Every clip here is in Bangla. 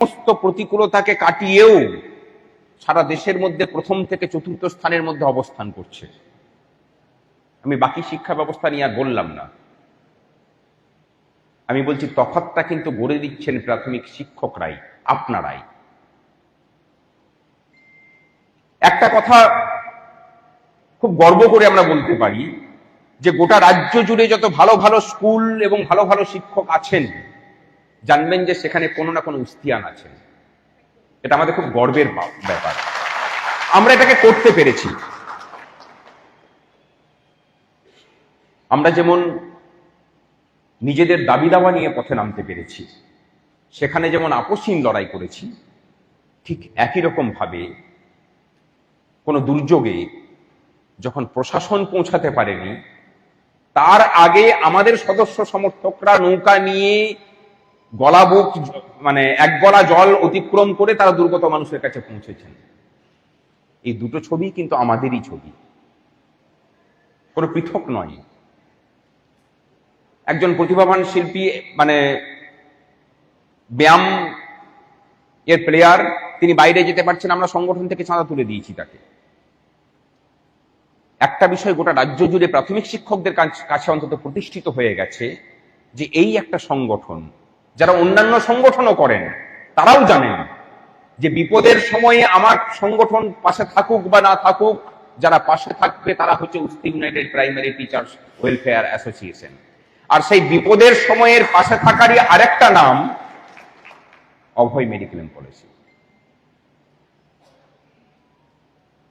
সমস্ত প্রতিকূলতাকে কাটিয়েও সারা দেশের মধ্যে প্রথম থেকে চতুর্থ স্থানের মধ্যে অবস্থান করছে। আমি বাকি শিক্ষা ব্যবস্থা নিয়ে আর বললাম না, আমি বলছি তফাৎটা কিন্তু গড়ে দিচ্ছেন প্রাথমিক শিক্ষকরাই, আপনারাই। একটা কথা খুব গর্ব করে আমরা বলতে পারি যে গোটা রাজ্য জুড়ে যত ভালো ভালো স্কুল এবং ভালো ভালো শিক্ষক আছেন, জানবেন যে সেখানে কোনো না কোনো উস্তিয়ান আছেন। এটা আমাদের খুব গর্বের ব্যাপার, আমরা এটাকে করতে পেরেছি। আমরা যেমন নিজেদের দাবি দাওয়া নিয়ে পথে নামতে পেরেছি, সেখানে যেমন আপসহীন লড়াই করেছি, ঠিক একই রকম ভাবে কোনো দুর্যোগে যখন প্রশাসন পৌঁছাতে পারেনি, তার আগে আমাদের সদস্য সমর্থকরা নৌকা নিয়ে গলা বুক মানে এক গলা জল অতিক্রম করে তারা দুর্গত মানুষের কাছে পৌঁছেছেন। এই দুটো ছবি কিন্তু আমাদেরই ছবি, কোনো পৃথক নয়। একজন প্রতিভাবান শিল্পী, মানে ব্যায়াম এর প্লেয়ার, তিনি বাইরে যেতে পারছেন, আমরা সংগঠন থেকে চাঁদা তুলে দিয়েছি তাকে। একটা বিষয় গোটা রাজ্য জুড়ে প্রাথমিক শিক্ষকদের কাছে অন্তত প্রতিষ্ঠিত হয়ে গেছে যে এই একটা সংগঠন, যারা অন্যান্য সংগঠনও করেন তারাও জানেন যে বিপদের সময়ে আমার সংগঠন পাশে থাকুক বা না থাকুক, যারা পাশে থাকবে তারা হচ্ছে Usti united primary teachers welfare association. আর সেই বিপদের সময়ের পাশে থাকারই আরেকটা নাম অভয় মেডিক্লেম পলিসি।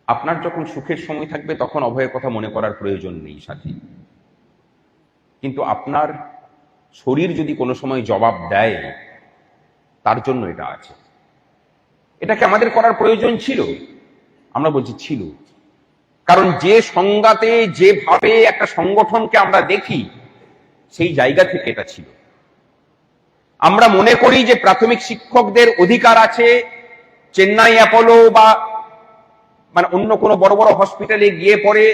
আপনার যখন সুখের সময় থাকবে তখন অভয়ের কথা মনে করার প্রয়োজন নেই সাথী, কিন্তু আপনার শরীর যদি কোনো সময় জবাব দেয়, তার জন্য এটা আছে। এটাকে আমাদের করার প্রয়োজন ছিল, আমরা বলছি ছিল, কারণ যে সংজ্ঞাতে যেভাবে একটা সংগঠনকে আমরা দেখি, সেই জায়গা থেকে এটা ছিল। আমরা মনে করি যে প্রাথমিক শিক্ষকদের অধিকার আছে চেন্নাই অ্যাপোলো বা মানে অন্য কোনো বড় বড় হসপিটালে গিয়ে পড়ে,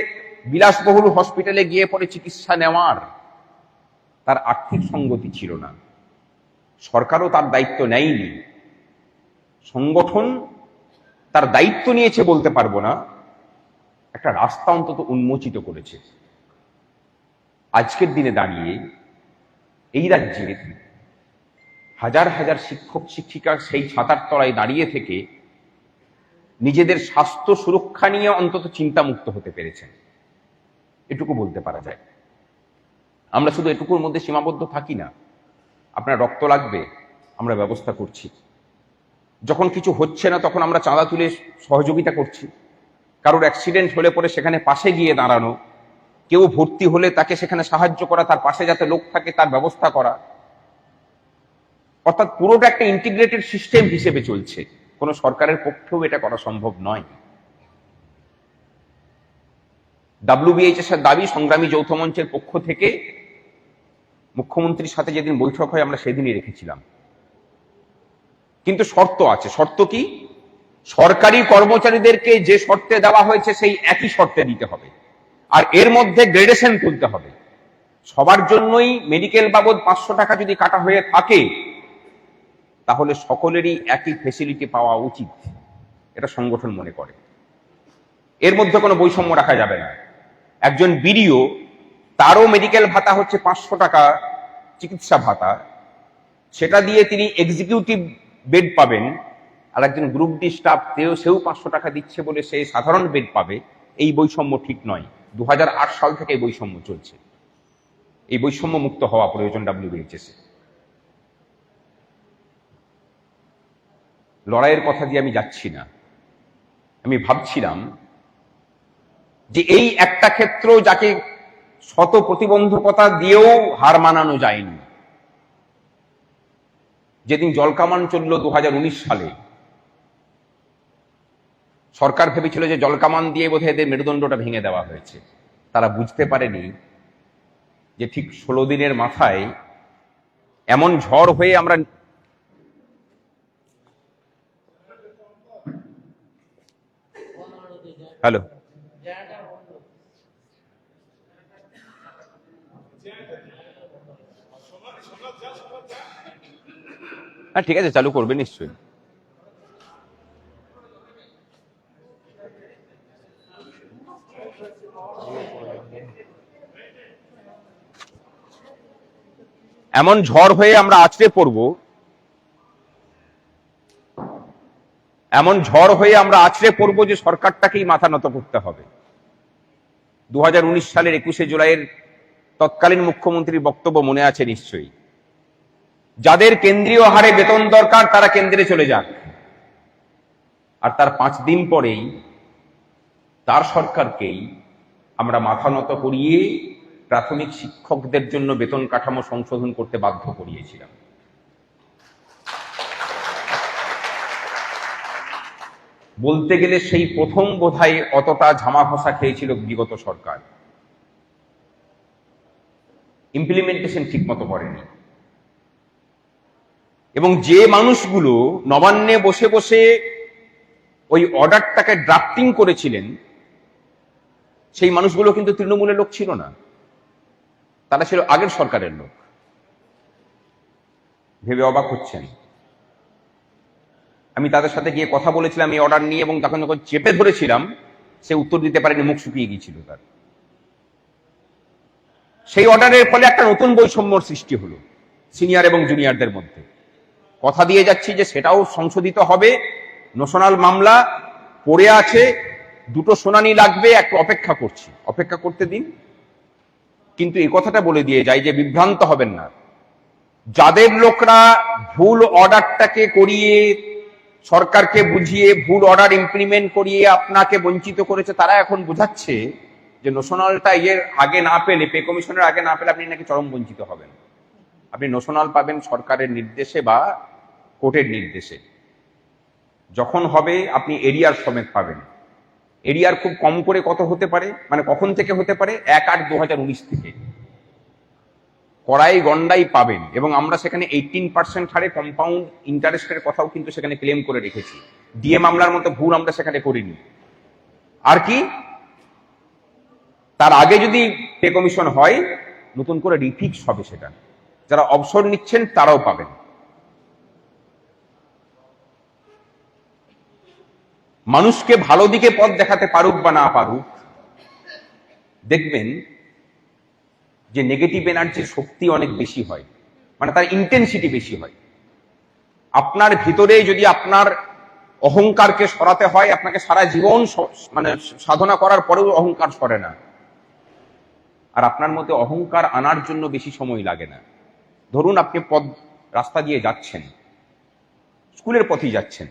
বিলাসবহুল হসপিটালে গিয়ে পড়ে চিকিৎসা নেওয়ার। তার আর্থিক সঙ্গতি ছিল না, সরকারও তার দায়িত্ব নেয়নি, সংগঠন তার দায়িত্ব নিয়েছে বলতে পারবো না, একটা রাস্তা অন্তত উন্মোচিত করেছে। আজকের দিনে দাঁড়িয়ে এই রাজ্যের হাজার হাজার শিক্ষক শিক্ষিকা সেই ছাতার তলায় দাঁড়িয়ে থেকে নিজেদের স্বাস্থ্য সুরক্ষা নিয়ে অন্তত চিন্তামুক্ত হতে পেরেছেন, এটুকু বলতে পারা যায়। আমরা শুধু এটুকুর মধ্যে সীমাবদ্ধ থাকি না। আপনার রক্ত লাগবে, আমরা ব্যবস্থা করছি। যখন কিছু হচ্ছে না তখন আমরা চাঁদা তুলে সহযোগিতা করছি। কারোর অ্যাক্সিডেন্ট হলে পরে সেখানে পাশে গিয়ে দাঁড়ানো, কেউ ভর্তি হলে তাকে সেখানে সাহায্য করা, তার পাশে যাতে লোক থাকে তার ব্যবস্থা করা। অর্থাৎ পুরোটা একটা ইন্টিগ্রেটেড সিস্টেম হিসেবে চলছে, কোনো সরকারের পক্ষেও এটা করা সম্ভব নয়। WBHS এর দাবি সংগ্রামী যৌথ মঞ্চের পক্ষ থেকে মুখ্যমন্ত্রীর সাথে যেদিন বৈঠক হয় আমরা সেদিনই রেখেছিলাম, কিন্তু শর্ত আছে। শর্ত কি? সরকারি কর্মচারীদেরকে যে শর্তে দেওয়া হয়েছে সেই একই শর্তে দিতে হবে, আর এর মধ্যে গ্রেডেশন তুলতে হবে। সবার জন্যই মেডিকেল বাবদ 500 টাকা যদি কাটা হয়ে থাকে, তাহলে সকলেরই একই ফেসিলিটি পাওয়া উচিত, এটা সংগঠন মনে করে। এর মধ্যে কোনো বৈষম্য রাখা যাবে না। একজন বিডিও, তারও মেডিকেল ভাতা হচ্ছে 500 টাকা চিকিৎসা ভাতা, সেটা দিয়ে তিনি এক্সিকিউটিভ বেড পাবেন। আর একজন গ্রুপ ডি স্টাফ সেও 500 টাকা দিচ্ছে বলে সে সাধারণ বেড পাবে। এই বৈষম্য ঠিক নয়। 2008 সাল থেকে এই বৈষম্য চলছে। এই বৈষম্য মুক্ত হওয়া প্রয়োজন WBHS। লড়াইয়ের কথা দিয়ে আমি যাচ্ছি না, আমি ভাবছিলাম যে এই একটা ক্ষেত্র যাকে শত প্রতিবন্ধকতা দিয়েও হার মানানো যায়নি। যেদিন জলকামান চলল 2019 সালে, সরকার ভেবেছিল যে জলকামান দিয়ে বোধহয় এদের মেরুদণ্ডটা ভেঙে দেওয়া হয়েছে। তারা বুঝতে পারেনি যে ঠিক 16 দিনের মাথায় এমন ঝড় হয়ে আমরা হ্যালো হ্যাঁ ঠিক আছে, চালু করবে নিশ্চয়ই। এমন ঝড় হয়ে আমরা আছড়ে পড়ব, এমন ঝড় হয়ে আমরা আছড়ে পড়ব যে সরকারটাকেই মাথা নত করতে হবে। 2019 সালের 21শে জুলাইয়ের তৎকালীন মুখ্যমন্ত্রীর বক্তব্য মনে আছে নিশ্চয়ই, যাদের কেন্দ্রীয় হারে বেতন দরকার তারা কেন্দ্রে চলে যাক। আর তার 5 দিন পরেই তার সরকারকেই আমরা মাথা নত করিয়ে প্রাথমিক শিক্ষকদের জন্য বেতন কাঠামো সংশোধন করতে বাধ্য করিয়েছিলাম। বলতে গেলে সেই প্রথম বোধহয় অতটা ঝামা ঘষা খেয়েছিল বিগত সরকার, ইমপ্লিমেন্টেশন ঠিক মতো করেনি। এবং যে মানুষগুলো নবান্নে বসে বসে ওই অর্ডারটাকে ড্রাফটিং করেছিলেন, সেই মানুষগুলো কিন্তু তৃণমূলের লোক ছিল না, তারা ছিল আগের সরকারের লোক। ভেবে অবাক হচ্ছেন। আমি তাদের সাথে গিয়ে কথা বলেছিলাম এই অর্ডার নিয়ে, এবং তখন যখন চেপে ধরেছিলাম সে উত্তর দিতে পারেনি, মুখ শুকিয়ে গিয়েছিল তার। সেই অর্ডারের ফলে একটা নতুন বৈষম্যর সৃষ্টি হলো সিনিয়র এবং জুনিয়রদের মধ্যে। কথা দিয়ে যাচ্ছি যে সেটাও সংশোধিত হবে। নোশনাল মামলা পড়ে আছে, 2টো শুনানি লাগবে, একটু অপেক্ষা করছি, অপেক্ষা করতে দিন। কিন্তু এই কথাটা বলে দিয়ে যাই যে বিভ্রান্ত হবেন না। যাদের লোকরা ভুল অর্ডারটাকে করিয়ে, সরকারকে বুঝিয়ে ভুল অর্ডার ইমপ্লিমেন্ট করিয়ে আপনাকে বঞ্চিত করেছে, তারা এখন বোঝাচ্ছে যে নোশনালটা এর আগে না পেলে, পে কমিশনের আগে না পেলে আপনি নাকি চরম বঞ্চিত হবেন। আপনি নোশনাল পাবেন সরকারের নির্দেশে বা কোর্টের নির্দেশে। যখন হবে আপনি এরিয়ার সমেত পাবেন। এরিয়ার খুব কম করে কত হতে পারে, মানে কখন থেকে হতে পারে? 1/8/2019 থেকে কড়াই গন্ডাই পাবেন। এবং আমরা সেখানে 18% হারে কম্পাউন্ড ইন্টারেস্টের কথাও কিন্তু সেখানে ক্লেম করে রেখেছি। ডিএ মামলার মতো ভুল আমরা সেখানে করিনি। আর কি, তার আগে যদি পে কমিশন হয়, নতুন করে রিফিক্স হবে সেটা। যারা অবসর নিচ্ছেন তারাও পাবেন। মানুষকে ভালো দিকে পথ দেখাতে পারুক বা না পারুক, দেখবেন যে নেগেটিভ এনার্জির শক্তি অনেক বেশি হয়, মানে তার ইন্টেন্সিটি বেশি হয়। আপনার ভিতরে যদি আপনার অহংকারকে সরাতে হয়, আপনাকে সারা জীবন মানে সাধনা করার পরেও অহংকার সরে না। আর আপনার মধ্যে অহংকার আনার জন্য বেশি সময় লাগে না। ধরুন আপনি রাস্তা দিয়ে যাচ্ছেন, স্কুলের পথেই যাচ্ছেন,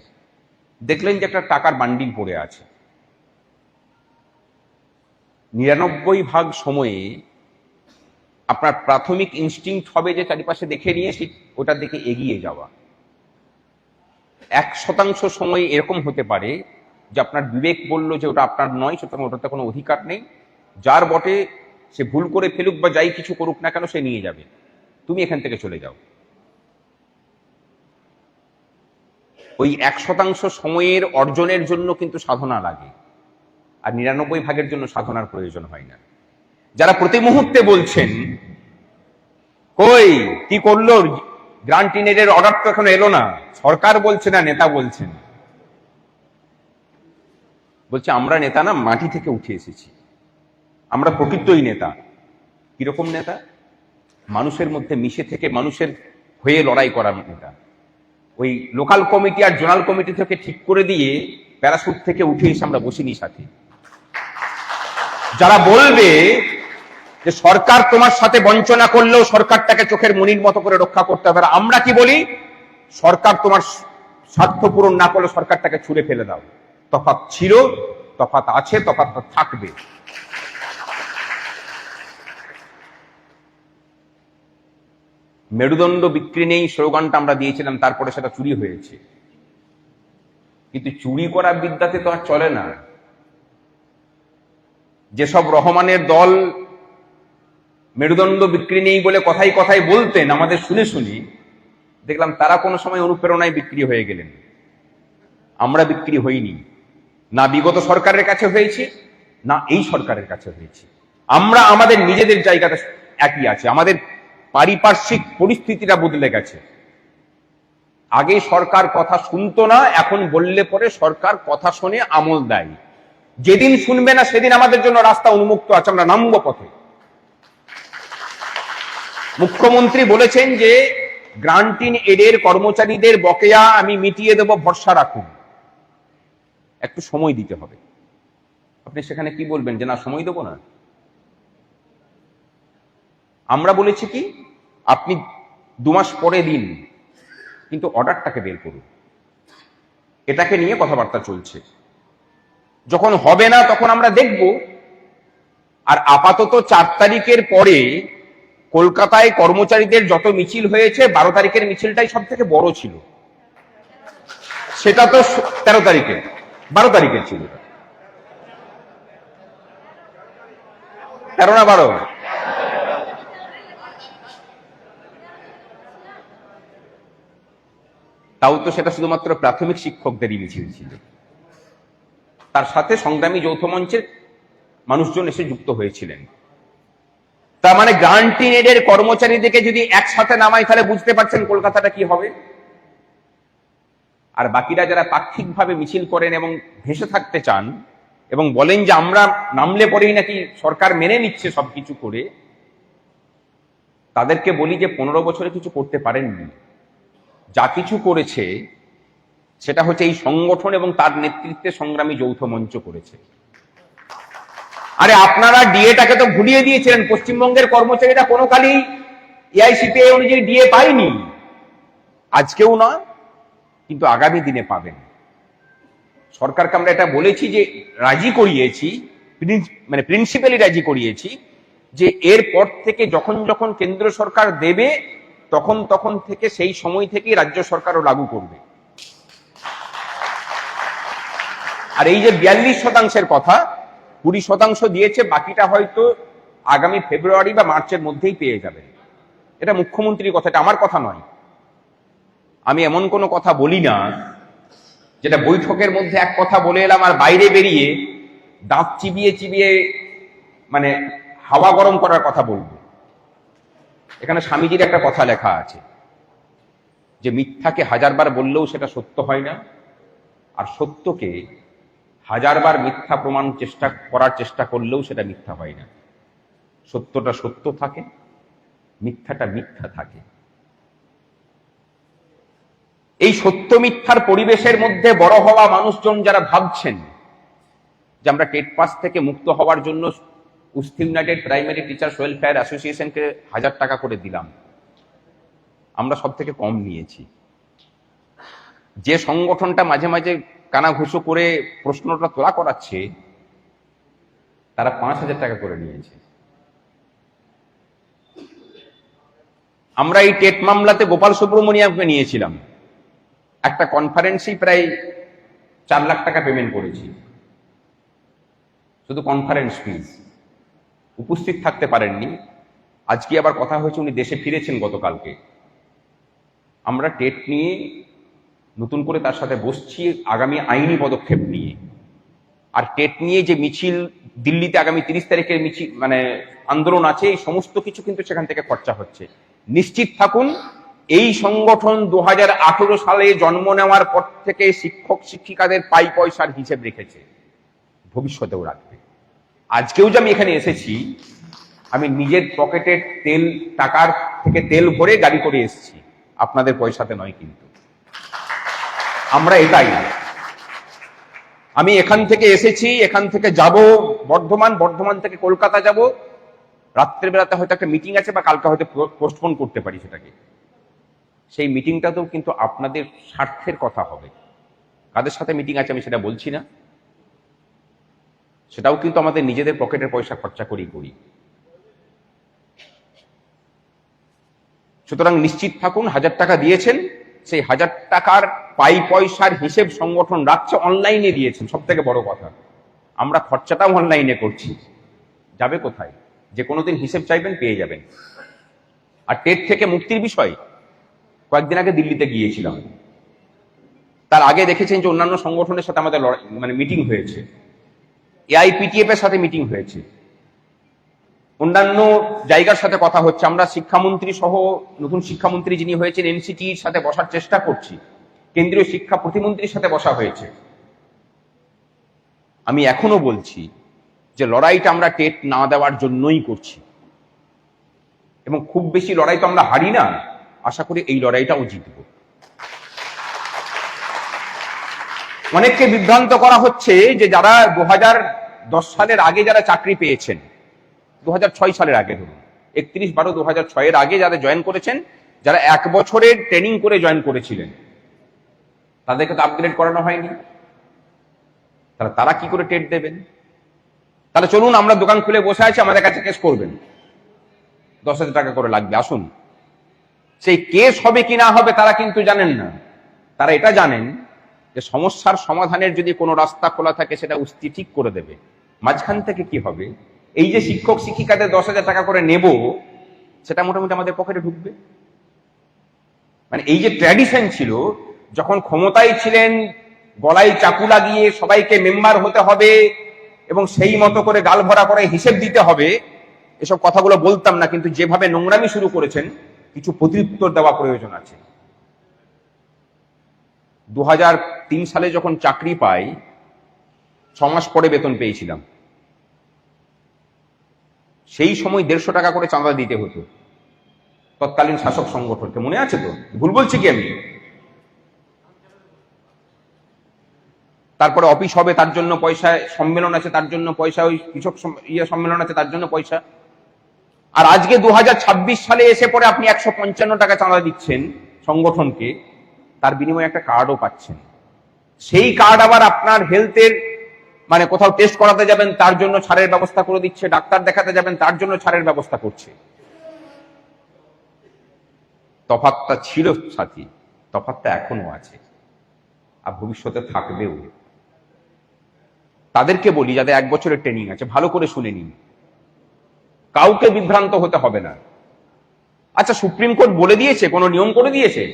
দেখলেন যে একটা টাকার বান্ডিল পড়ে আছে। 99% সময়ে আপনার প্রাথমিক ইনস্টিংক্ট হবে যে চারিপাশে দেখে নিয়ে ওটার দিকে এগিয়ে যাওয়া। 1% সময় এরকম হতে পারে যে আপনার বিবেক বলল যে ওটা আপনার নয়, সুতরাং ওটাতে কোনো অধিকার নেই, যার বটে সে ভুল করে ফেলুক বা যাই কিছু করুক না কেন সে নিয়ে যাবে, তুমি এখান থেকে চলে যাও। ওই 1% সময়ের অর্জনের জন্য কিন্তু সাধনা লাগে, আর 99% জন্য সাধনার প্রয়োজন হয় না। যারা প্রতি মুহূর্তে বলছেন কই কি করলো, গ্রান্টিনেডের অর্ডার তো এখন এলো না, সরকার বলছে না নেতা বলছেন, বলছে আমরা নেতা না, মাটি থেকে উঠে এসেছি, আমরা প্রকৃতই নেতা। কিরকম নেতা? মানুষের মধ্যে মিশে থেকে মানুষের হয়ে লড়াই করার নেতা। ওই লোকাল কমিটি আর জোনাল কমিটি থেকে ঠিক করে দিয়ে প্যারাশুট থেকে উঠে এসে আমরা বসিনি সাথে। যারা বলবে যে সরকার তোমার সাথে বঞ্চনা করলেও সরকারটাকে চোখের মনির মতো করে রক্ষা করতে হবে, আমরা কি বলি? সরকার তোমার স্বার্থ পূরণ না করলে সরকারটাকে ছুঁড়ে ফেলে দাও। তফাৎ ছিল, তফাৎ আছে, তফাৎ থাকবে। মেরুদণ্ড বিক্রি নেই স্লোগানটা আমরা দিয়েছিলাম, তারপরে সেটা চুরি হয়েছে। কিন্তু চুরি করা বিদ্যাতে তো আর চলে না। যেসব রহমানের দল মেরুদণ্ড বিক্রি নেই বলে কথাই কথাই বলতেন আমাদের শুনে শুনি, দেখলাম তারা কোনো সময় অনুপ্রেরণায় বিক্রি হয়ে গেলেন। আমরা বিক্রি হইনি, না বিগত সরকারের কাছে হয়েছি, না এই সরকারের কাছে হয়েছি। আমরা আমাদের নিজেদের জায়গাটা একই আছে। আমাদের পারিপার্শ্বিক পরিস্থিতিটা বদলে গেছে। আগে সরকার কথা শুনতো না, এখন বললে পরে সরকার কথা শুনে আমল দেয়। যেদিন শুনবে না সেদিন আমাদের জন্য রাস্তা উন্মুক্ত আছে, আমরা নামবো পথে। মুখ্যমন্ত্রী বলেছেন যে গ্রান্টিন এডের কর্মচারীদের বকেয়া আমি মিটিয়ে দেব, ভরসা রাখুন। একটু সময় দিতে হবে। আপনি সেখানে কি বলবেন যে না সময় দেবো না? আমরা বলেছি কি আপনি 2 মাস পরে দিন, কিন্তু অর্ডারটাকে বের করুন। এটাকে নিয়ে কথাবার্তা চলছে। যখন হবে না তখন আমরা দেখব। আর আপাতত 4 তারিখের পরে কলকাতায় কর্মচারীদের যত মিছিল হয়েছে 12 তারিখের মিছিলটাই সব থেকে বড় ছিল। সেটা তো 13 তারিখে 12 তারিখের ছিল, 13 না 12? তাও তো সেটা শুধুমাত্র প্রাথমিক শিক্ষকদেরই মিছিল ছিল। তার সাথে সংগ্রামী যৌথ মঞ্চের মানুষজন এসে যুক্ত হয়েছিলেন। তার মানে গ্রান্টিন এডের কর্মচারীদেরকে যদি একসাথে নামাই তাহলে বুঝতে পারছেন কলকাতাটা কি হবে। আর বাকিরা যারা পাক্ষিকভাবে মিছিল করেন এবং ভেসে থাকতে চান এবং বলেন যে আমরা নামলে পরেই নাকি সরকার মেনে নিচ্ছে সবকিছু করে, তাদেরকে বলি যে 15 বছরে কিছু করতে পারেননি। যা কিছু করেছে সেটা হচ্ছে এই সংগঠন এবং তার নেতৃত্বে সংগ্রামী যৌথ মঞ্চ করেছে। আরে আপনারা ডিএটাকে তো ভুলিয়ে দিয়েছিলেন। পশ্চিমবঙ্গের কর্মচারীরা কোনো কালই এআইসিপিআই অনুযায়ী ডিএ পায়নি, আজকেও না, কিন্তু আগামী দিনে পাবেন। সরকারকে আমরা এটা বলেছি যে রাজি করিয়েছি, মানে প্রিন্সিপালি রাজি করিয়েছি যে এরপর থেকে যখন যখন কেন্দ্র সরকার দেবে তখন তখন থেকে সেই সময় থেকেই রাজ্য সরকারও লাগু করবে। আর এই যে 42% কথা, 20% দিয়েছে, বাকিটা হয়তো আগামী ফেব্রুয়ারি বা মার্চের মধ্যেই পেয়ে যাবেন। এটা মুখ্যমন্ত্রীর কথা, এটা আমার কথা নয়। আমি এমন কোনো কথা বলি না যেটা বৈঠকের মধ্যে এক কথা বলে এলাম আর বাইরে বেরিয়ে দাঁত চিবিয়ে চিবিয়ে মানে হাওয়া গরম করার কথা বলবো। এখানে স্বামীজির একটা কথা লেখা আছে যে মিথ্যাকে 1000 বার বললেও সেটা সত্য হয় না, আর সত্যকে 1000 বার মিথ্যা প্রমাণ করার চেষ্টা করলেও সেটা মিথ্যা হয় না। সত্যটা সত্য থাকে, মিথ্যাটা মিথ্যা থাকে। এই সত্য মিথ্যার পরিবেশের মধ্যে বড় হওয়া মানুষজন যারা ভাবছেন যে আমরা টেট পাস থেকে মুক্ত হওয়ার জন্য উস্তি ইউনাইটেড প্রাইমারি টিচার্স ওয়েলফেয়ার অ্যাসোসিয়েশনকে 1000 টাকা করে দিলাম, আমরা সব থেকে কম নিয়েছি। যে সংগঠনটা মাঝে মাঝে কানাঘুষো করে প্রশ্নটা তোলা করাচ্ছে তারা 5000 টাকা করে নিয়েছে। আমরা এই টেট মামলাতে গোপাল সুব্রমণিয়ামকে নিয়েছিলাম, একটা কনফারেন্সই প্রায় 4 লাখ টাকা পেমেন্ট করেছি, শুধু কনফারেন্স ফিজ। উপস্থিত থাকতে পারেননি। আজকে আবার কথা হয়েছে উনি দেশে ফিরেছেন গতকালকে। আমরা টেট নিয়ে নতুন করে তার সাথে বসছি আগামী আইনি পদক্ষেপ নিয়ে। আর টেট নিয়ে যে মিছিল দিল্লিতে আগামী 30 তারিখের মিছিল মানে আন্দোলন আছে, এই সমস্ত কিছু কিন্তু সেখান থেকে খরচা হচ্ছে। নিশ্চিত থাকুন এই সংগঠন 2018 সালে জন্ম নেওয়ার পর থেকে শিক্ষক শিক্ষিকাদের পাই পয়সার হিসেব রেখেছে, ভবিষ্যতেও রাখবে। আজকেও যে আমি এখানে এসেছি, আমি নিজের পকেটের টাকার থেকে তেল ভরে গাড়ি করে এসেছি, আপনাদের পয়সাতে নয়। কিন্তু আমরা এটাই, আমি এখান থেকে এসেছি, এখান থেকে যাব বর্ধমান থেকে কলকাতা যাব, রাত্রের বেলাতে হয়তো একটা মিটিং আছে বা কালকে হয়তো পোস্টপোন করতে পারি সেটাকে। সেই মিটিংটাতেও কিন্তু আপনাদের স্বার্থের কথা হবে। কাদের সাথে মিটিং আছে আমি সেটা বলছি না, সেটাও কিন্তু আমাদের নিজেদের পকেটের পয়সা খরচা করি। সুতরাং নিশ্চিত থাকুন 1000 টাকা দিয়েছেন, সেই 1000 টাকার পাই পয়সার হিসেব সংগঠন রাখছে, অনলাইনে দিয়েছেন। সব থেকে বড় কথা, আমরা খরচাটাও অনলাইনে করছি। যাবে কোথায়? যে কোনোদিন হিসেব চাইবেন পেয়ে যাবেন। আর টেট থেকে মুক্তির বিষয় কয়েকদিন আগে দিল্লিতে গিয়েছিলাম, তার আগে দেখেছেন যে অন্যান্য সংগঠনের সাথে আমাদের মানে মিটিং হয়েছে, এআইপিটিএফ এর সাথে মিটিং হয়েছে, অন্যান্য জায়গার সাথে কথা হচ্ছে। আমরা শিক্ষামন্ত্রী সহ নতুন শিক্ষামন্ত্রী যিনি হয়েছেন এনসিটির সাথে বসার চেষ্টা করছি, কেন্দ্রীয় শিক্ষা প্রতিমন্ত্রীর সাথে বসা হয়েছে। আমি এখনো বলছি যে লড়াইটা আমরা টেট না দেওয়ার জন্যই করছি। এবং খুব বেশি লড়াই তো আমরা হারি না, আশা করি এই লড়াইটাও জিতব। অনেককে বিভ্রান্ত করা হচ্ছে যে যারা 2010 সালের আগে যারা চাকরি পেয়েছেন, 2006 সালের আগে ধরুন 31/12/2006 আগে যারা জয়েন করেছেন, যারা 1 বছরের ট্রেনিং করে জয়েন করেছিলেন, তাদেরকে তো আপগ্রেড করানো হয়নি, তারা কি করে টেট দেবেন? তাহলে চলুন, আমরা দোকান খুলে বসে আছি, আমাদের কাছে কেস করবেন, 10,000 টাকা করে লাগবে, আসুন। সেই কেস হবে কি না হবে তারা কিন্তু জানেন না। তারা এটা জানেন যে সমস্যার সমাধানের যদি কোনো রাস্তা খোলা থাকে সেটা উস্তি ঠিক করে দেবে। মাঝখান থেকে কি হবে? এই যে শিক্ষক শিক্ষিকাদের 10,000 টাকা করে নেব, সেটা মোটামুটি আমাদের পকেটে ঢুকবে। মানে এই যে ট্র্যাডিশন ছিল, যখন ক্ষমতায় ছিলেন গলায় চাকু লাগিয়ে সবাইকে মেম্বার হতে হবে এবং সেই মতো করে গাল ভরা করে হিসেব দিতে হবে, এসব কথাগুলো বলতাম না, কিন্তু যেভাবে নোংরামি শুরু করেছেন কিছু প্রত্যুত্তর দেওয়া প্রয়োজন আছে। 2003 সালে যখন চাকরি পাই, 6 মাস পরে বেতন পেয়েছিলাম। সেই সময় 150 টাকা করে চাঁদা দিতে হতো তৎকালীন শাসক সংগঠনকে, মনে আছে তো? ভুল বলছি কি আমি? তারপরে অফিস হবে তার জন্য পয়সা, সম্মেলন আছে তার জন্য পয়সা, ওই কৃষক সম্মেলন আছে তার জন্য পয়সা। আর আজকে 2026 সালে এসে পরে আপনি 155 টাকা চাঁদা দিচ্ছেন সংগঠনকে, তার বিনিময়ে একটা কার্ডও পাচ্ছেন। সেই কার্ড আবার আপনার হেলথের, মানে কোথাও টেস্ট করাতে যাবেন তার জন্য ছাড়ের ব্যবস্থা করে দিচ্ছে, ডাক্তার দেখাতে যাবেন তার জন্য ছাড়ের ব্যবস্থা করছে। তফাৎটা ছিল সাথী, তফাৎটা এখনো আছে, আর ভবিষ্যতে থাকবেও। তাদেরকে বলি যাদের 1 বছরের ট্রেনিং আছে, ভালো করে শুনে নিন, কাউকে বিভ্রান্ত হতে হবে না। আচ্ছা, সুপ্রিম কোর্ট বলে দিয়েছে, কোনো নিয়ম করে দিয়েছে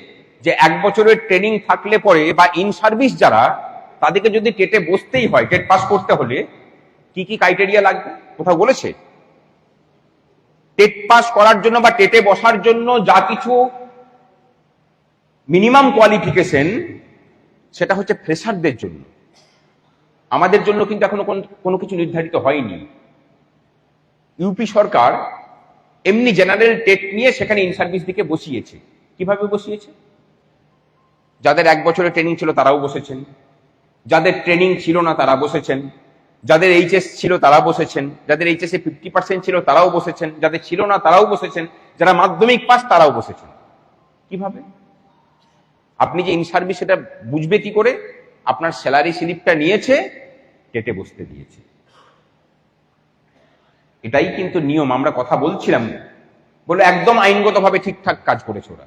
যে 1 বছরের ট্রেনিং থাকলে পরে বা ইন সার্ভিস যারা, তাদেরকে যদি টেটে বসতেই হয়, টেট পাস করতে হলে কি কি ক্রাইটেরিয়া লাগবে? কোথাও বলেছে? টেট পাস করার জন্য বা টেটে বসার জন্য যা কিছু মিনিমাম কোয়ালিফিকেশন, সেটা হচ্ছে ফ্রেশারদের জন্য। আমাদের জন্য কিন্তু এখনো কোনো কিছু নির্ধারিত হয়নি। ইউপি সরকার এমনি জেনারেল টেট নিয়ে সেখানে ইন সার্ভিস দিকে বসিয়েছে। কিভাবে বসিয়েছে? যাদের 1 বছরের ট্রেনিং ছিল তারাও বসেছেন, যাদের ট্রেনিং ছিল না তারা বসেছেন, যাদের এইচএস ছিল তারা বসেছেন, যাদের এইচএস এ 50% ছিল তারাও বসেছেন, যাদের ছিল না তারাও বসেছেন, যারা মাধ্যমিক পাস তারাও বসেছেন। কিভাবে? আপনি যে ইন সার্ভিস সেটা বুঝবে কি করে? আপনার স্যালারি স্লিপটা নিয়েছে, টেটে বসতে দিয়েছে। এটাই কিন্তু নিয়ম। আমরা কথা বলছিলাম বলে একদম আইনগতভাবে ঠিকঠাক কাজ করেছে ওরা।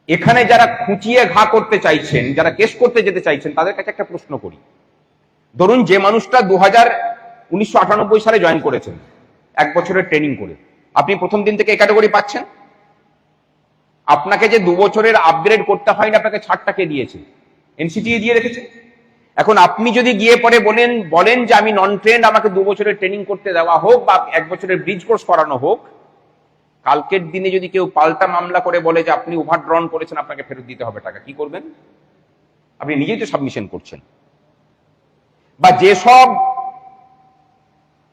এখানে যারা খুঁচিয়ে ঘা করতে চাইছেন, যারা কেস করতে যেতে চাইছেন, তাদের কাছে একটা প্রশ্ন করি। ধরুন, যে মানুষটা 1998 সালে জয়েন করেছেন 1 বছরের ট্রেনিং করে, আপনি প্রথম দিন থেকে এই ক্যাটাগরি পাচ্ছেন। আপনাকে যে 2 বছরের আপগ্রেড করতে হয়নি, আপনাকে ছাড়টা কে দিয়েছে? এনসিটিএ দিয়ে রেখেছে। এখন আপনি যদি গিয়ে পরে বলেন যে আমি নন ট্রেন্ড, আমাকে 2 বছরের ট্রেনিং করতে দেওয়া হোক বা 1 বছরের ব্রিজ কোর্স করানো হোক, কালকের দিনে যদি কেউ পাল্টা মামলা করে বলে যে আপনি ওভারড্রন করেছেন, আপনাকে ফেরত দিতে হবে টাকা, কি করবেন? আপনি নিজেই তো সাবমিশন করছেন। বা যেসব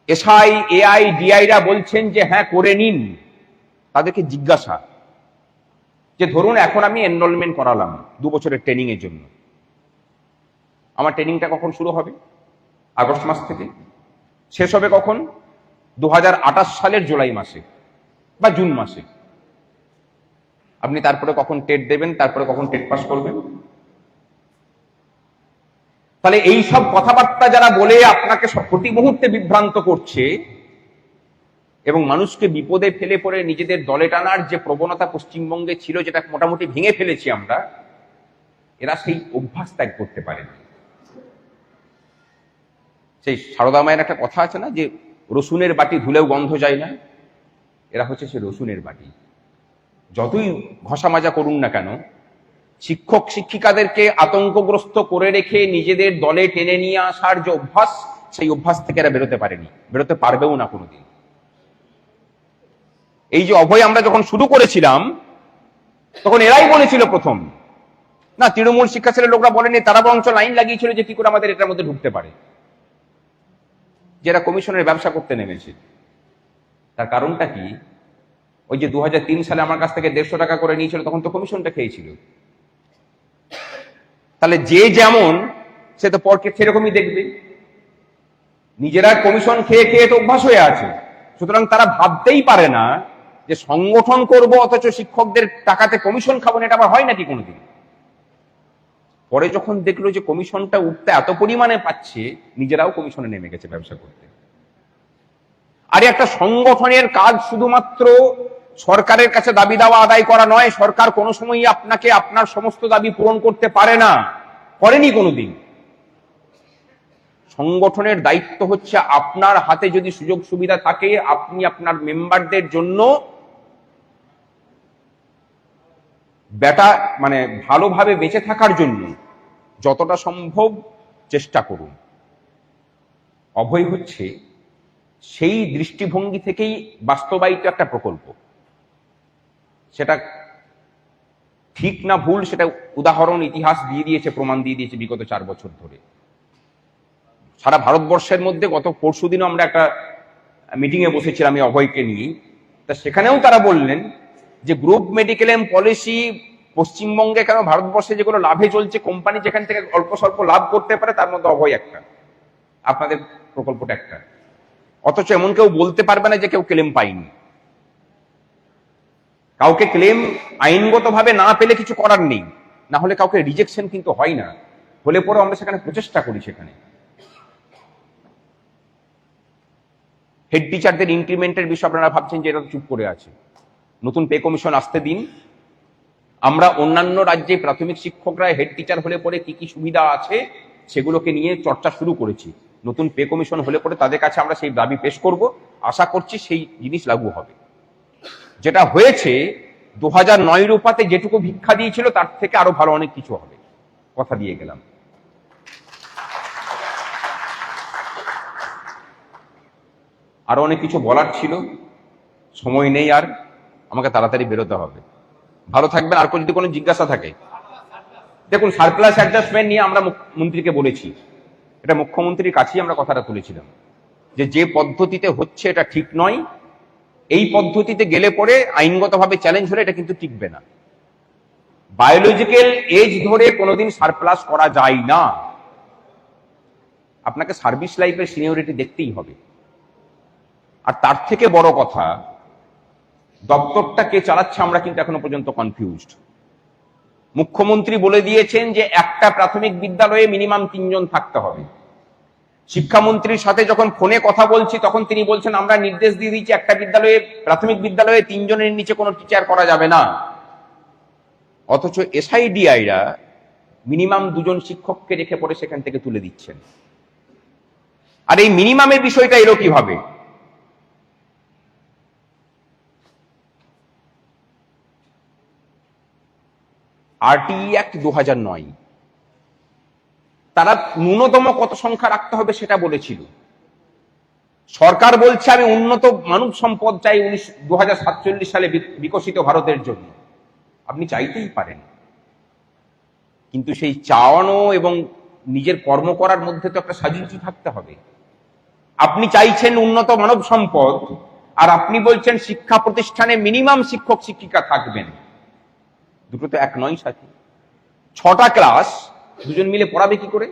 এসআই, এআই, ডিআইরা বলছেন যে হ্যাঁ করে নিন, তাদেরকে জিজ্ঞাসা যে ধরুন এখন আমি এনরোলমেন্ট করালাম 2 বছরের ট্রেনিং এর জন্য, আমার ট্রেনিংটা কখন শুরু হবে? আগস্ট মাস থেকে। শেষ হবে কখন? 2028 সালের জুলাই মাসে বা জুন মাসে। আপনি তারপরে কখন টেট দেবেন, তারপরে কখন টেট পাস করবেন? তাহলে এই সব কথাবার্তা যারা বলে আপনাকে প্রতি মুহূর্তে বিভ্রান্ত করছে এবং মানুষকে বিপদে ফেলে পড়ে নিজেদের দলে টানার যে প্রবণতা পশ্চিমবঙ্গে ছিল, যেটা মোটামুটি ভেঙে ফেলেছি আমরা, এরা সেই অভ্যাস ত্যাগ করতে পারে না। সেই সারদা মায়ের একটা কথা আছে না, যে রসুনের বাটি ধুলেও গন্ধ যায় না। এরা হচ্ছে সে রসুনের বাটি। যতই ঘষা মাজা করুন না কেন, শিক্ষক শিক্ষিকাদেরকে আতঙ্কগ্রস্ত করে রেখে নিজেদের দলে টেনে নিয়ে আসার যে অভ্যাস, সেই অভ্যাস থেকে এরা বেরোতে পারেনি, বেরোতে পারবেও না কোনোদিন। এই যে অভয় আমরা যখন শুরু করেছিলাম, তখন এরাই বলেছিল প্রথম, না তৃণমূল শিক্ষা সেলের লোকরা বলেনি, তারা বরঞ্চ লাইন লাগিয়েছিল যে কি করে আমাদের এটার মধ্যে ঢুকতে পারে, যারা কমিশনের ব্যবসা করতে নেমেছে। তার কারণটা কি? ওই যে 2003 সালে আমার কাছ থেকে 150 টাকা করে নিয়েছিল, তখন তো কমিশনটা খেয়েছিল। তাহলে যে যেমন, সে তো পরকে সেরকমই দেখবে। নিজেরা কমিশন খেয়ে খেয়ে তো অভ্যাস হয়ে আছে, সুতরাং তারা ভাবতেই পারে না যে সংগঠন করব অথচ শিক্ষকদের টাকাতে কমিশন খাবো না। এটা আবার হয় নাকি কোনোদিন? পরে যখন দেখলো যে কমিশনটা উঠতে এত পরিমাণে পাচ্ছে, নিজেরাও কমিশনে নেমে গেছে ব্যবসা করতে। আর একটা সংগঠনের কাজ শুধুমাত্র সরকারের কাছে দাবি দাওয়া আদায় করা নয়। সরকার কোনো সময়ই আপনাকে আপনার সমস্ত দাবি পূরণ করতে পারে না, করেনি কোনোদিন। সংগঠনের দায়িত্ব হচ্ছে আপনার হাতে যদি সুযোগ সুবিধা থাকে, আপনি আপনার মেম্বারদের জন্য ভালোভাবে বেঁচে থাকার জন্য যতটা সম্ভব চেষ্টা করুন। অভয় হচ্ছে সেই দৃষ্টিভঙ্গি থেকেই বাস্তবায়িত একটা প্রকল্প। সেটা ঠিক না ভুল, সেটা উদাহরণ ইতিহাস দিয়ে দিয়েছে, প্রমাণ দিয়ে দিয়েছে বিগত 4 বছর ধরে। সারা ভারতবর্ষের মধ্যে গত পরশুদিনও আমরা একটা মিটিংয়ে বসেছিলাম এই অভয়কে নিয়ে। তা সেখানেও তারা বললেন যে গ্রুপ মেডিক্লেম পলিসি পশ্চিমবঙ্গে কেন, ভারতবর্ষে যেগুলো লাভে চলছে, কোম্পানি যেখান থেকে অল্প স্বল্প লাভ করতে পারে, তার মধ্যে অভয় একটা, আপনাদের প্রকল্পটা একটা। অথচ এমন কেউ বলতে পারবে না যে কেউ ক্লেম পায়নি। কাউকে ক্লেম আইনগতভাবে না পেলে কিছু করার নেই, না হলে কাউকে রিজেকশন কিন্তু হয় না, হলে পরে আমরা সেখানে প্রচেষ্টা করি। সেখানে হেড টিচারদের ইনক্রিমেন্টের বিষয়ে আপনারা ভাবছেন যে এটা চুপ করে আছে, নতুন পে কমিশন আসতে দিন। আমরা অন্যান্য রাজ্যে প্রাথমিক শিক্ষকরা হেড টিচার হলে পরে কি কি সুবিধা আছে সেগুলোকে নিয়ে চর্চা শুরু করেছি। নতুন পে কমিশন হলে পরে তাদের কাছে আমরা সেই দাবি পেশ করব, আশা করছি সেই জিনিস লাগু হবে। যেটা হয়েছে 2009 রূপাতে যেটুকু ভিক্ষা দিয়েছিল তার থেকে আরো ভালো অনেক কিছু হবে, কথা দিয়ে গেলাম। আরো অনেক কিছু বলার ছিল, সময় নেই আর, আমাকে তাড়াতাড়ি বেরোতে হবে। ভালো থাকবেন। আর যদি কোনো জিজ্ঞাসা থাকে, দেখুন সারপ্লাস অ্যাডজাস্টমেন্ট নিয়ে আমরা মন্ত্রীকে বলেছি, এটা মুখ্যমন্ত্রীর কাছেই আমরা কথাটা তুলেছিলাম যে পদ্ধতিতে হচ্ছে এটা ঠিক নয়। এই পদ্ধতিতে গেলে পরে আইনগতভাবে চ্যালেঞ্জ হলে এটা কিন্তু টিকবে না। বায়োলজিক্যাল এজ ধরে কোনোদিন সারপ্লাস করা যায় না। আপনাকে সার্ভিস লাইফের সিনিয়রিটি দেখতেই হবে। আর তার থেকে বড় কথা, দপ্তরটা কে চালাচ্ছে আমরা কিন্তু এখনো পর্যন্ত কনফিউজড। মুখ্যমন্ত্রী বলে দিয়েছেন যে একটা প্রাথমিক বিদ্যালয়ে মিনিমাম 3 জন থাকতে হবে। শিক্ষামন্ত্রীর সাথে যখন ফোনে কথা বলছি তখন তিনি বলছেন আমরা নির্দেশ দিয়ে দিচ্ছি একটা বিদ্যালয়ে, প্রাথমিক বিদ্যালয়ে 3 জনের নিচে কোনো টিচার করা যাবে না। অথচ এসআইডিআইরা মিনিমাম 2 জন শিক্ষককে রেখে পড়ে সেখান থেকে তুলে দিচ্ছেন। আর এই মিনিমামের বিষয়টা এলো কিভাবে? আরটিই অ্যাক্ট 2009, তারা ন্যূনতম কত সংখ্যা রাখতে হবে সেটা বলেছিল। সরকার বলছে আমি উন্নত মানব সম্পদ চাই 2047 সালে বিকশিত ভারতের জন্য। আপনি চাইতেই পারেন, কিন্তু সেই চাওয়ানো এবং নিজের কর্ম করার মধ্যে তো একটা সাযুজ্য থাকতে হবে। আপনি চাইছেন উন্নত মানব সম্পদ, আর আপনি বলছেন শিক্ষা প্রতিষ্ঠানে মিনিমাম শিক্ষক শিক্ষিকা থাকবেন। দুটো তো এক নয় সাথী। 6টা ক্লাস 2 জন মিলে পড়াবে কি করে?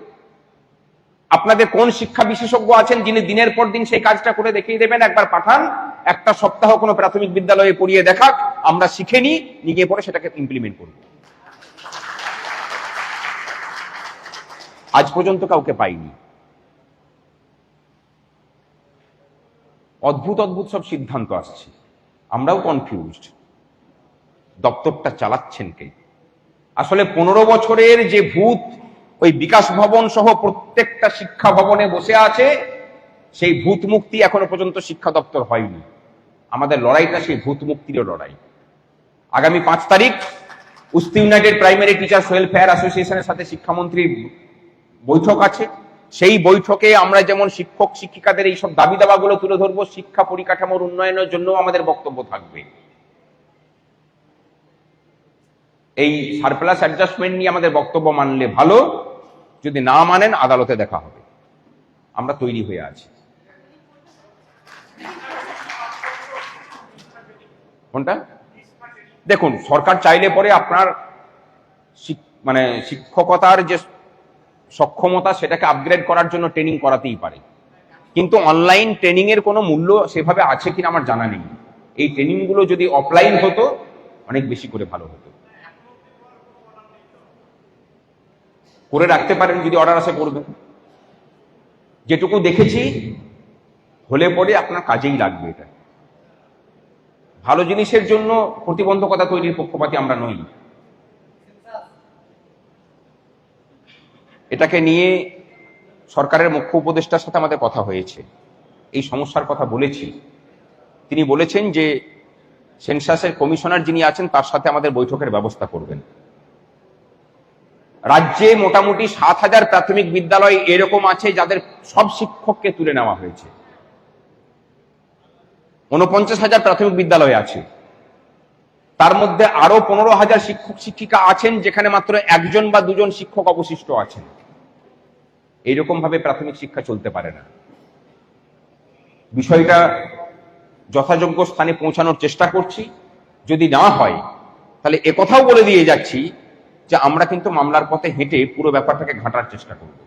আপনাদের কোন শিক্ষা বিশেষজ্ঞ আছেন যিনি দিনের পর দিন সেই কাজটা করে দেখিয়ে দেবেন? একবার পাঠান, একটা সপ্তাহ কোনো প্রাথমিক বিদ্যালয়ে পড়িয়ে দেখাক, আমরা শিখে নিয়ে পরে সেটাকে ইমপ্লিমেন্ট করব। আজ পর্যন্ত কাউকে পাইনি। অদ্ভুত অদ্ভুত সব সিদ্ধান্ত আসছে, আমরাও কনফিউজড। দপ্তরটা চালাচ্ছেন কে? আসলে 15 বছরের যে ভূত ওই বিকাশ ভবন সহ প্রত্যেকটা শিক্ষা ভবনে বসে আছে, সেই ভূত মুক্তি এখনো পর্যন্ত শিক্ষা দপ্তর হয়নি। আমাদের লড়াইটা সেই ভূত মুক্তির লড়াই। আগামী 5 তারিখ উস্তি ইউনাইটেড প্রাইমারি টিচার্স ওয়েলফেয়ার অ্যাসোসিয়েশনের সাথে শিক্ষামন্ত্রীর বৈঠক আছে। সেই বৈঠকে আমরা যেমন শিক্ষক শিক্ষিকাদের এইসব দাবি দাবাগুলো তুলে ধরবো, শিক্ষা পরিকাঠামোর উন্নয়নের জন্য আমাদের বক্তব্য থাকবে। এই সারপ্লাস অ্যাডজাস্টমেন্ট নিয়ে আমাদের বক্তব্য মানলে ভালো, যদি না মানেন আদালতে দেখা হবে। আমরা তৈরি হয়ে আছি। কোনটা? দেখুন, সরকার চাইলে পরে আপনার মানে শিক্ষকতার যে সক্ষমতা সেটাকে আপগ্রেড করার জন্য ট্রেনিং করাতেই পারে, কিন্তু অনলাইন ট্রেনিং এর কোনো মূল্য সেভাবে আছে কিনা আমার জানা নেই। এই ট্রেনিং গুলো যদি অফলাইন হতো অনেক বেশি করে ভালো হতো। করে রাখতে পারেন, যদি অর্ডার আসে করবেন। যেটুকু দেখেছি হলে পরে আপনার কাজেই লাগবে। এটা ভালো জিনিসের জন্য প্রতিবন্ধকতা তৈরির পক্ষপাতী আমরা নই। এটাকে নিয়ে সরকারের মুখ্য উপদেষ্টার সাথে আমাদের কথা হয়েছে, এই সমস্যার কথা বলেছি। তিনি বলেছেন যে সেন্সাসের কমিশনার যিনি আছেন তার সাথে আমাদের বৈঠকের ব্যবস্থা করবেন। রাজ্যে মোটামুটি 7,000 প্রাথমিক বিদ্যালয় এরকম আছে যাদের সব শিক্ষককে তুলে নেওয়া হয়েছে। 49,000 প্রাথমিক বিদ্যালয় আছে, তার মধ্যে আরো 15,000 শিক্ষক শিক্ষিকা আছেন যেখানে মাত্র 1জন বা 2জন শিক্ষক অবশিষ্ট আছেন। এইরকম ভাবে প্রাথমিক শিক্ষা চলতে পারে না। বিষয়টা যথাযোগ্য স্থানে পৌঁছানোর চেষ্টা করছি। যদি না হয় তাহলে একথাও বলে দিয়ে যাচ্ছি যে আমরা কিন্তু মামলার পথে হেঁটে পুরো ব্যাপারটাকে ঘাটার চেষ্টা করব।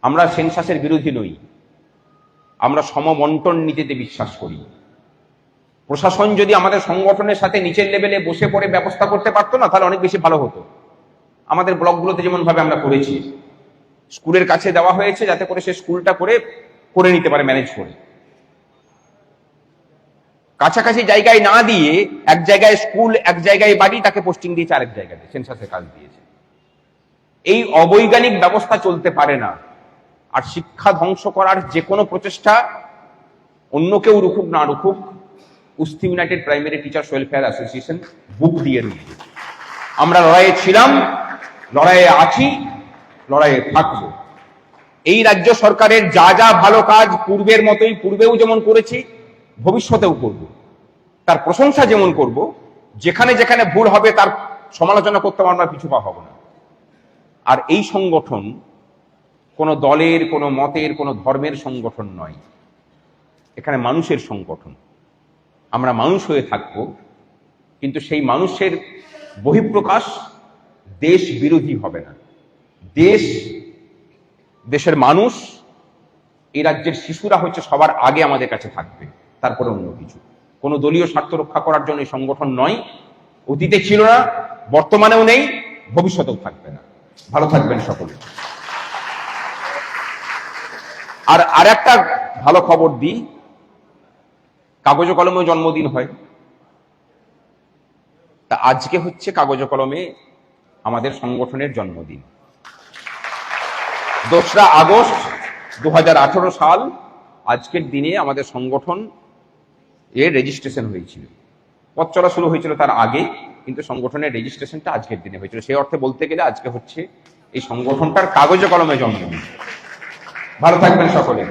আমরা সেন্সাসের বিরোধী নই, আমরা সমবন্টন নীতিতে বিশ্বাস করি। প্রশাসন যদি আমাদের সংগঠনের সাথে নিচের লেভেলে বসে পড়ে ব্যবস্থা করতে পারতো না, তাহলে অনেক বেশি ভালো হতো। আমাদের ব্লকগুলোতে যেমন ভাবে আমরা করেছি, স্কুলের কাছে দেওয়া হয়েছে যাতে করে সে স্কুলটা করে নিতে পারে, ম্যানেজ করে। কাছাকাছি জায়গায় না দিয়ে এক জায়গায় স্কুল, এক জায়গায় বাড়ি, তাকে পোস্টিং দিয়েছে আরেক জায়গায়, সেন্সাসের কাজ দিয়েছে। এই অবৈজ্ঞানিক ব্যবস্থা চলতে পারে না। আর শিক্ষা ধ্বংস করার যে কোনো প্রচেষ্টা অন্য কেউ রুখুক না রুখুক, Usti united primary teachers welfare association বুক দিয়ে রয়েছে। আমরা লড়াইয়ে ছিলাম, লড়াইয়ে আছি, লড়াইয়ে থাকবো। এই রাজ্য সরকারের যা যা ভালো কাজ পূর্বের মতোই, পূর্বেও যেমন করেছি ভবিষ্যতেও করব, তার প্রশংসা যেমন করব, যেখানে যেখানে ভুল হবে তার সমালোচনা করতে আমরা পিছু পা হব না। আর এই সংগঠন কোনো দলের, কোনো মতের, কোনো ধর্মের সংগঠন নয়, এখানে মানুষের সংগঠন। আমরা মানুষ হয়ে থাকব, কিন্তু সেই মানুষের বহিঃপ্রকাশ দেশ বিরোধী হবে না। দেশের মানুষ, এই রাজ্যের শিশুরা হচ্ছে সবার আগে আমাদের কাছে থাকবে, তারপরে অন্য কিছু। কোনো দলীয় স্বার্থ রক্ষা করার জন্য এই সংগঠন নয়, অতীতে ছিল না, বর্তমানেও নেই, ভবিষ্যতেও থাকবে না। ভালো থাকবেন সকলে। আর একটা ভালো খবর দিই, কাগজে কলমে জন্মদিন হয়, তা আজকে হচ্ছে কাগজে কলমে আমাদের সংগঠনের জন্মদিন। 2রা আগস্ট 2018 সাল আজকের দিনে আমাদের সংগঠন এর রেজিস্ট্রেশন হয়েছিল। পথ চলা শুরু হয়েছিল তার আগে, কিন্তু সংগঠনের রেজিস্ট্রেশনটা আজকের দিনে হয়েছিল। সেই অর্থে বলতে গেলে আজকে হচ্ছে এই সংগঠনটার কাগজে কলমে জন্মদিন। ভালো থাকবেন সকলে।